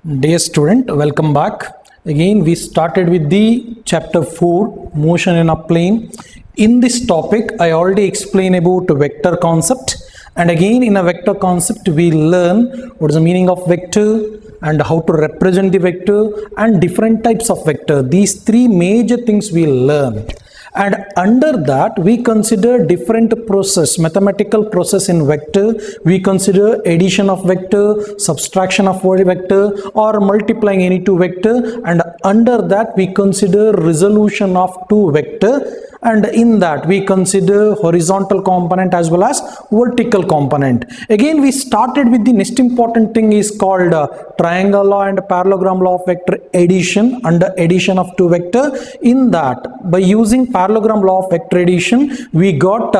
Dear student, welcome back. Again, we started with the chapter 4, motion in a plane. In this topic, I already explained about vector concept. And again, in a vector concept, we learn what is the meaning of vector and how to represent the vector and different types of vector. These three major things we learn. And under that we consider different process, mathematical process in vector. We consider addition of vector, subtraction of vector, or multiplying any two vector, and under that we consider resolution of two vector, and in that we consider horizontal component as well as vertical component. Again, we started with the next important thing is called triangle law and parallelogram law of vector addition, under addition of two vector. In that, by using parallelogram law of vector addition, we got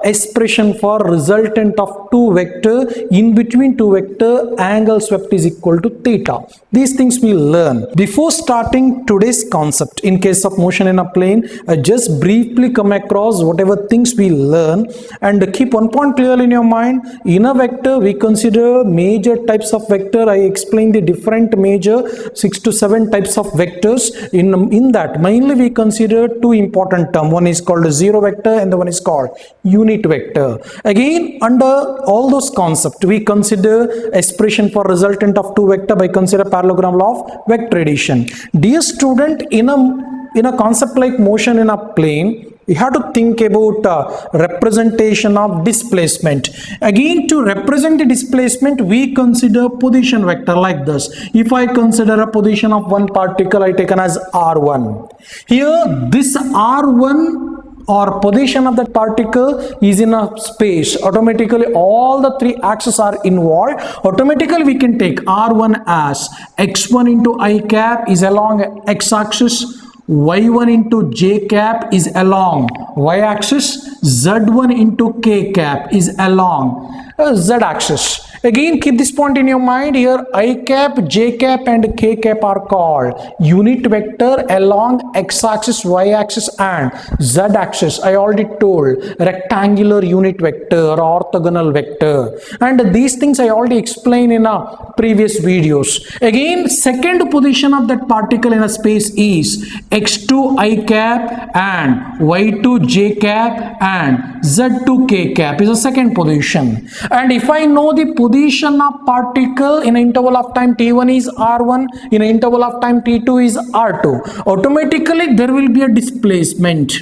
expression for resultant of two vector. In between two vector, angle swept is equal to theta. These things we learn. Before starting today's concept, in case of motion in a plane, just briefly come across whatever things we learn and keep one point clearly in your mind. In a vector, we consider major types of vector. I explained the different major 6 to 7 types of vectors. In that, mainly we consider two important terms. One is called zero vector and the one is called unit vector. Again, under all those concepts, we consider expression for resultant of two vector by consider parallelogram law of vector addition. Dear student, in a concept like motion in a plane, you have to think about representation of displacement. Again, to represent the displacement, we consider position vector like this. If I consider a position of one particle, I taken as R1. Here, this R1 or position of that particle is in a space. Automatically, all the three axes are involved. Automatically, we can take R1 as x1 into I cap is along x-axis, y1 into j cap is along y-axis, z1 into k cap is along z-axis. Again, keep this point in your mind. Here I cap, j cap and k cap are called unit vector along x-axis, y-axis and z-axis. I already told rectangular unit vector or orthogonal vector, and these things I already explained in a previous videos. Again, second position of that particle in a space is x2 I cap and y2 j cap and z2 k cap is a second position. And if I know the position of particle in an interval of time t1 is r1, in an interval of time t2 is r2, automatically there will be a displacement.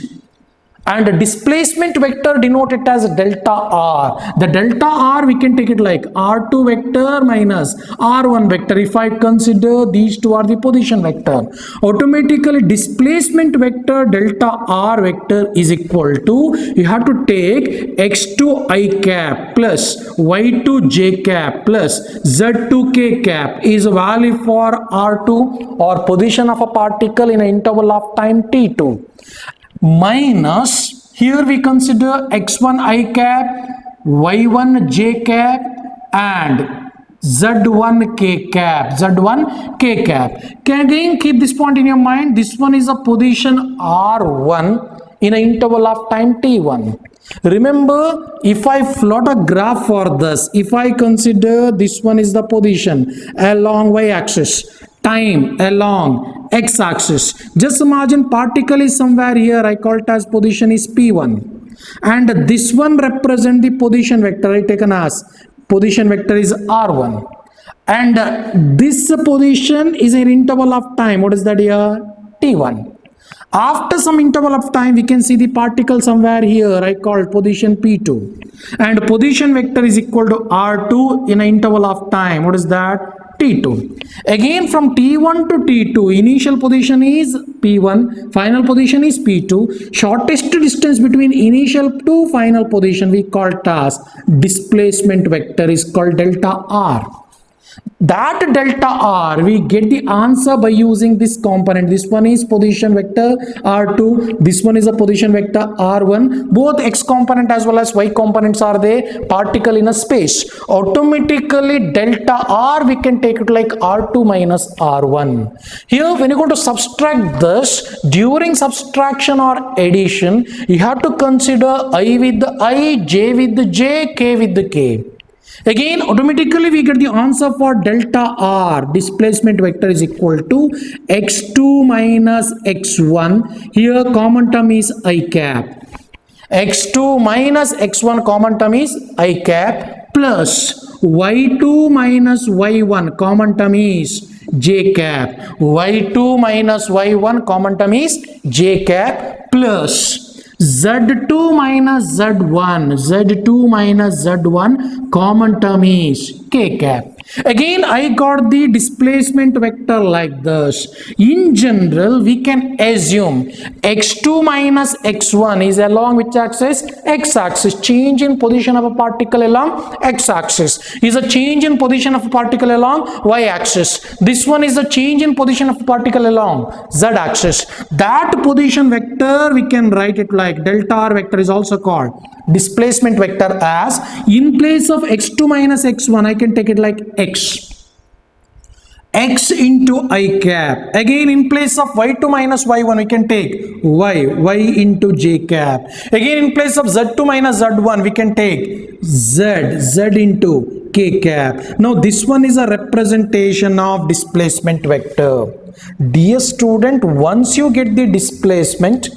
And the displacement vector denoted as delta r. The delta r we can take it like r2 vector minus r1 vector. If I consider these two are the position vector, automatically displacement vector delta r vector is equal to, you have to take x2 I cap plus y2 j cap plus z2 k cap is a value for r2 or position of a particle in an interval of time t2, minus here we consider x1 I cap, y1 j cap and z1 k cap, z1 k cap. Can again keep this point in your mind. This one is a position r1 in an interval of time t1. Remember, if I plot a graph for this, if I consider this one is the position along y-axis, time along x-axis, just imagine particle is somewhere here, I call it as position is p1, and this one represent the position vector, I taken as position vector is r1, and this position is an interval of time, what is that here, t1. After some interval of time, we can see the particle somewhere here, I call position p2, and position vector is equal to r2 in an interval of time, what is that, t2. Again, from t1 to t2, initial position is p1, final position is p2. Shortest distance between initial to final position we call as displacement vector is called delta r. That delta r we get the answer by using this component. This one is position vector r2, this one is a position vector r1. Both x component as well as y components are there, particle in a space. Automatically delta r we can take it like r2 minus r1. Here when you're going to subtract this, during subtraction or addition, you have to consider I with the I, j with the j, k with the k. Again, automatically we get the answer for delta r. Displacement vector is equal to x2 minus x1. Here common term is I cap. x2 minus x1 common term is I cap plus y2 minus y1 common term is j cap. y2 minus y1 common term is j cap plus z2 minus z1. z2 minus z1 common term is k cap. Again, I got the displacement vector like this. In general, we can assume x2 minus x1 is along which axis? X-axis. Change in position of a particle along x-axis is a change in position of a particle along y-axis. This one is a change in position of a particle along z-axis. That position vector we can write it like delta r vector is also called displacement vector as in place of x2 minus x1 I can take it like x into I cap. Again, in place of y2 minus y1 we can take y into j cap. Again, in place of z2 minus z1 we can take z into k cap. Now this one is a representation of displacement vector. Dear student, once you get the displacement,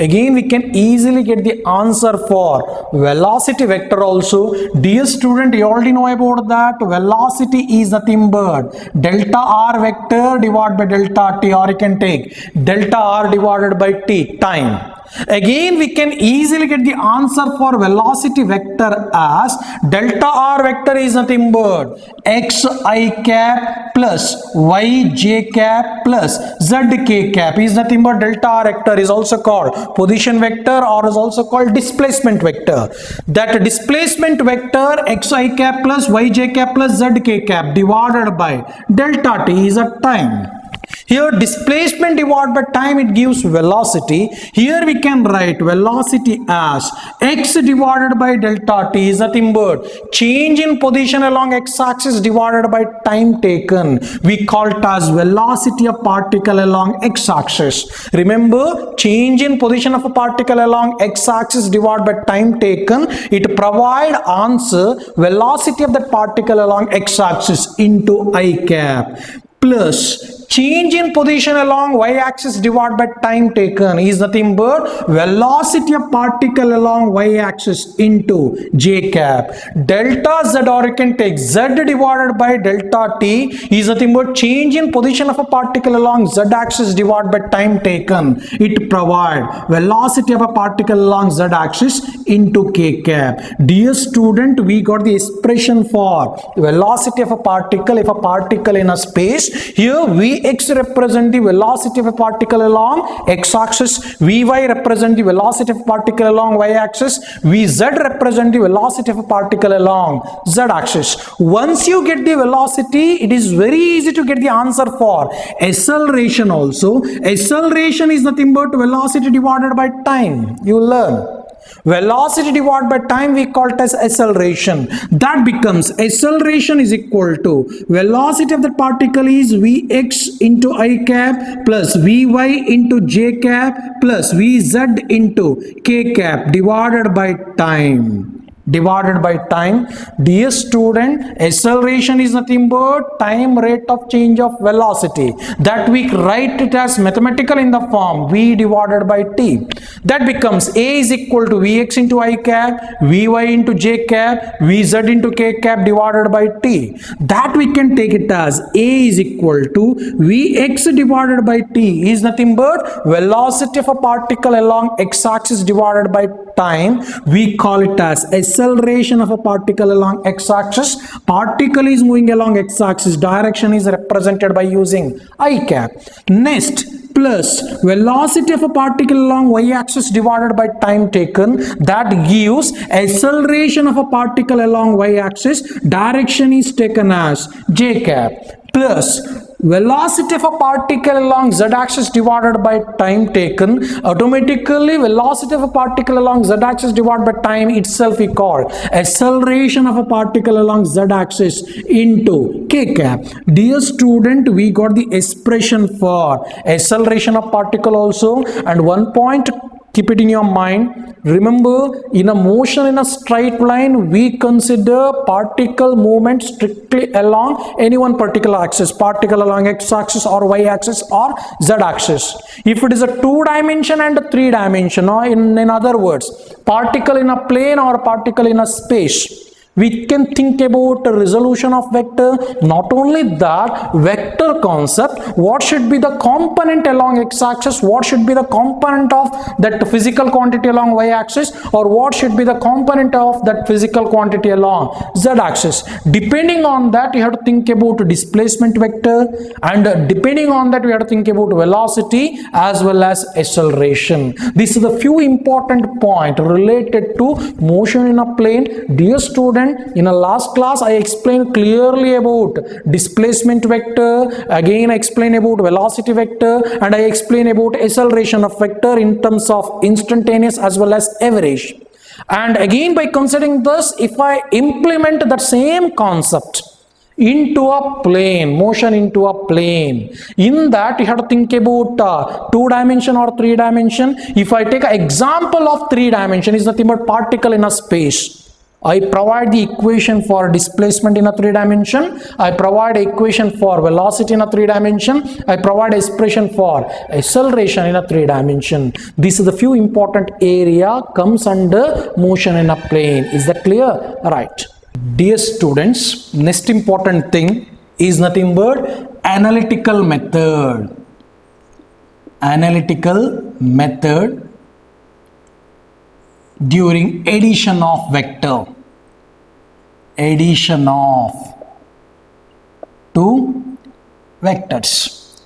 again we can easily get the answer for velocity vector also. Dear student, you already know about that. Velocity is nothing but delta r vector divided by delta t, or you can take delta r divided by t time. Again, we can easily get the answer for velocity vector as delta r vector is nothing but x I cap plus y j cap plus z k cap is nothing but delta r vector is also called position vector or is also called displacement vector. That displacement vector x I cap plus y j cap plus z k cap divided by delta t is a time. Here displacement divided by time, it gives velocity. Here we can write velocity as x divided by delta t is nothing but change in position along x-axis divided by time taken. We call it as velocity of particle along x-axis. Remember, change in position of a particle along x-axis divided by time taken, it provide answer velocity of that particle along x-axis into I cap plus change in position along y-axis divided by time taken is nothing but velocity of particle along y-axis into j cap. Delta z, or you can take z divided by delta t is nothing but change in position of a particle along z-axis divided by time taken. It provide velocity of a particle along z-axis into k cap. Dear student, we got the expression for velocity of a particle if a particle in a space. Here Vx represent the velocity of a particle along x-axis, Vy represent the velocity of a particle along y-axis, Vz represent the velocity of a particle along z-axis. Once you get the velocity, it is very easy to get the answer for acceleration also. Acceleration is nothing but velocity divided by time. You learn. Velocity divided by time we call it as acceleration. That becomes acceleration is equal to velocity of the particle is Vx into I cap plus Vy into j cap plus Vz into k cap divided by time. Dear student, acceleration is nothing but time rate of change of velocity. That we write it as mathematical in the form v divided by t. That becomes a is equal to Vx into I cap, Vy into j cap, Vz into k cap divided by t. That we can take it as a is equal to Vx divided by t is nothing but velocity of a particle along x-axis divided by time. We call it as acceleration of a particle along x-axis. Particle is moving along x-axis. Direction is represented by using I cap. Next, plus velocity of a particle along y-axis divided by time taken. That gives acceleration of a particle along y-axis. Direction is taken as j cap plus velocity of a particle along z-axis divided by time taken. Automatically velocity of a particle along z-axis divided by time itself we call acceleration of a particle along z-axis into k cap. Dear student, we got the expression for acceleration of particle also, and one point Keep it in your mind. Remember, in a motion in a straight line, we consider particle movement strictly along any one particular axis, particle along x-axis or y-axis or z-axis. If it is a 2-dimension and a 3-dimension, or in other words, particle in a plane or particle in a space, we can think about the resolution of vector. Not only that, vector concept, what should be the component along x-axis, what should be the component of that physical quantity along y-axis, or what should be the component of that physical quantity along z-axis. Depending on that, you have to think about displacement vector, and depending on that, we have to think about velocity as well as acceleration. These are the few important points related to motion in a plane. Dear student, in a last class I explained clearly about displacement vector, again I explained about velocity vector, and I explained about acceleration of vector in terms of instantaneous as well as average. And again, by considering this, if I implement that same concept into a plane, motion into a plane, in that you have to think about 2-dimension or 3-dimension. If I take an example of 3-dimension, is nothing but particle in a space. I provide the equation for displacement in a 3-dimension. I provide equation for velocity in a 3-dimension. I provide expression for acceleration in a 3-dimension. These are the few important area comes under motion in a plane. Is that clear? Right. Dear students, next important thing is nothing but analytical method. Analytical method during addition of vector, addition of two vectors.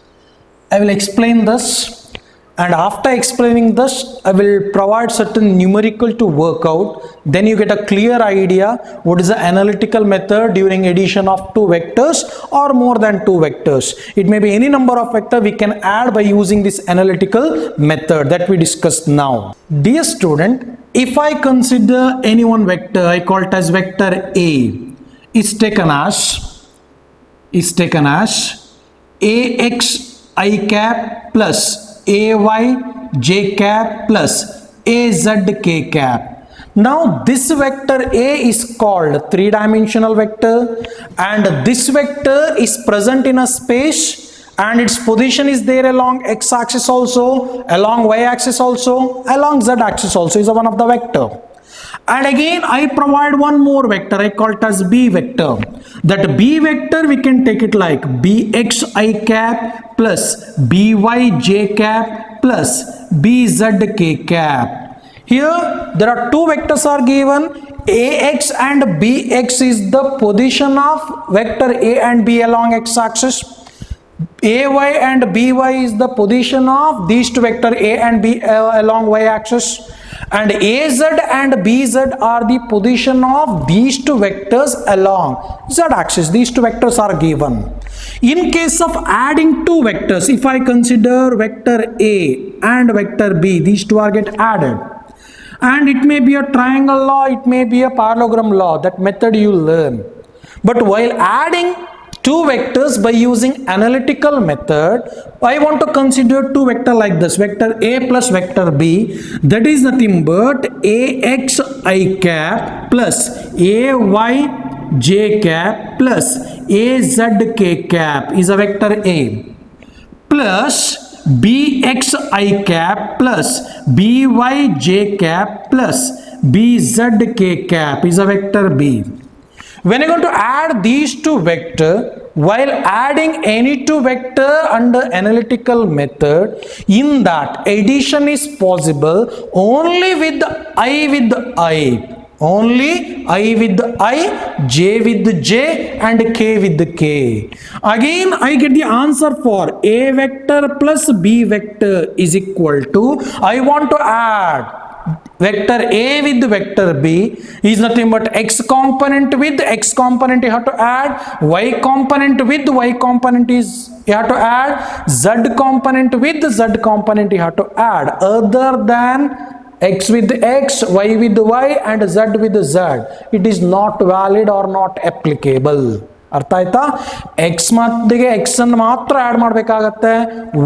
I will explain this, and after explaining this I will provide certain numerical to work out. Then you get a clear idea what is the analytical method during addition of two vectors or more than two vectors. It may be any number of vector we can add by using this analytical method that we discussed now. Dear student, if I consider any one vector, I call it as vector A, is taken as ax I cap plus ay j cap plus az k cap. Now this vector A is called 3-dimensional vector, and this vector is present in a space, and its position is there along x-axis also, along y-axis also, along z-axis also is one of the vector. And again I provide one more vector, I call it as B vector. That B vector we can take it like bx I cap plus by j cap plus bz k cap. Here there are two vectors are given. Ax and bx is the position of vector A and B along x-axis. Ay and by is the position of these two vector A and B along y-axis. And az and bz are the position of these two vectors along z-axis. These two vectors are given. In case of adding two vectors, if I consider vector A and vector B, these two are get added. And it may be a triangle law, it may be a parallelogram law, that method you learn. But while adding two vectors by using analytical method, I want to consider two vector like this, vector A plus vector B, that is nothing but ax I cap plus ay j cap plus az k cap is a vector A, plus bx I cap plus by j cap plus bz k cap is a vector B. When you are going to add these two vector, while adding any two vector under analytical method, in that addition is possible only with I with I. Only I with I, j with j and k with k. Again I get the answer for A vector plus B vector is equal to, I want to add vector A with vector B is nothing but x component with x component you have to add, y component with y component is you have to add, z component with z component you have to add. Other than x with x, y with y and z with z, it is not valid or not applicable. ಅರ್ಥ ಆಯ್ತಾ? X ಮತ್ತಿಗೆ X ಅನ್ನು ಮಾತ್ರ add ಮಾಡಬೇಕಾಗತ್ತೆ,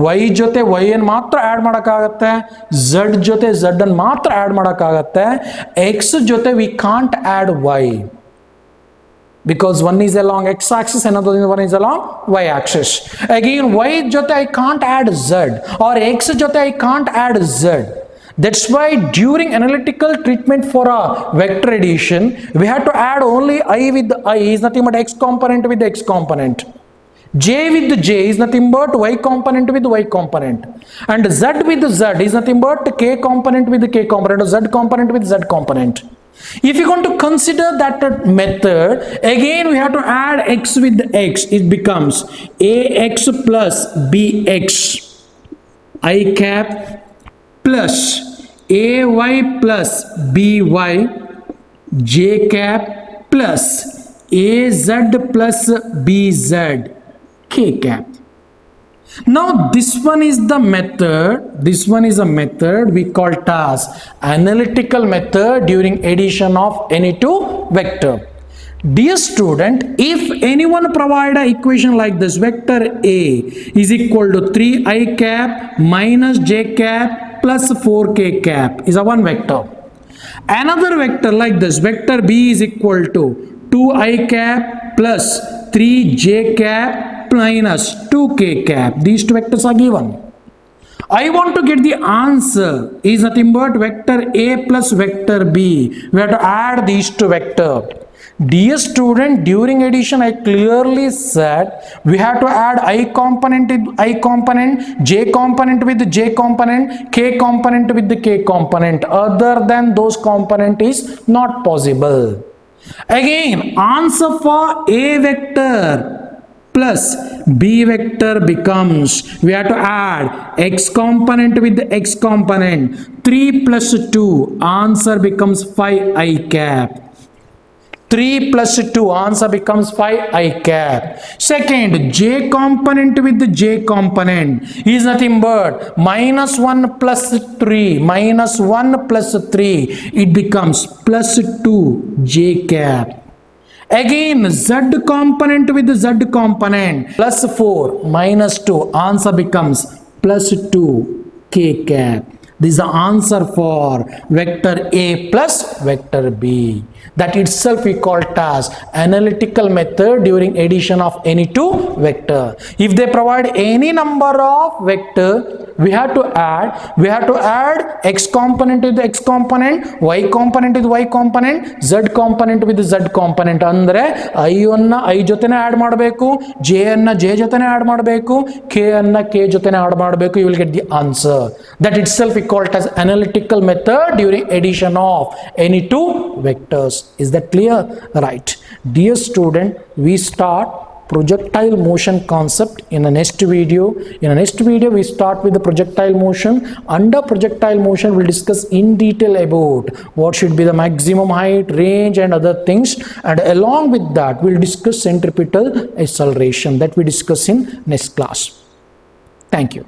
Y ಜೊತೆ Y ಅನ್ನು ಮಾತ್ರ add ಮಾಡೋಕ್ಕಾಗತ್ತೆ, Z ಜೊತೆ ಝಡ್ ಅನ್ನು ಮಾತ್ರ ಆ್ಯಡ್ ಮಾಡೋಕ್ಕಾಗತ್ತೆ. ಎಕ್ಸ್ ಜೊತೆ we can't add Y because one is along x axis, another one is along y axis. Again y jote I can't add z, or x jote I can't add z. That's why during analytical treatment for a vector addition, we have to add only I with I is nothing but x component with x component. J with j is nothing but y component with y component, and z with z is nothing but k component with k component, or z component with z component. If you want to consider that method, again we have to add x with x. It becomes ax plus bx I cap plus ay plus by j cap plus az plus bz k cap. Now this one is the method, this one is a method we call as analytical method during addition of any two vector. Dear student, if anyone provide a equation like this, vector A is equal to 3i cap minus j cap plus 4k cap is a one vector. Another vector like this, vector B is equal to 2i cap plus 3j cap minus 2k cap. These two vectors are given. I want to get the answer is nothing but vector A plus vector B. We have to add these two vectors. Dear student, during addition I clearly said we have to add I component with I component, j component with j component, k component with the k component. Other than those component is not possible. Again, answer for A vector plus B vector becomes, we have to add x component with the x component, 3 plus 2, answer becomes 5i cap. 3 plus 2, answer becomes 5i cap. Second, j component with the j component is nothing but minus 1 plus 3, minus 1 plus 3, it becomes plus 2 j cap. Again, z component with z component, plus 4 minus 2, answer becomes plus 2 k cap. This is the answer for vector A plus vector B. That itself we call as analytical method during addition of any two vector. If they provide any number of vector, we have to add x component with x component, y component with y component, z component with z component. Andre I ಅನ್ನ I ಜೊತೆನೆ add ಮಾಡಬೇಕು, j ಅನ್ನ j ಜೊತೆನೆ add ಮಾಡಬೇಕು, k ಅನ್ನ k ಜೊತೆನೆ add ಮಾಡಬೇಕು. You will get the answer. That itself we call it as analytical method during addition of any two vectors. Is that clear? Right. Dear student, we start projectile motion concept in the next video. In the next video we start with the projectile motion. Under projectile motion we'll discuss in detail about what should be the maximum height, range and other things, and along with that we'll discuss centripetal acceleration that we discuss in next class. Thank you.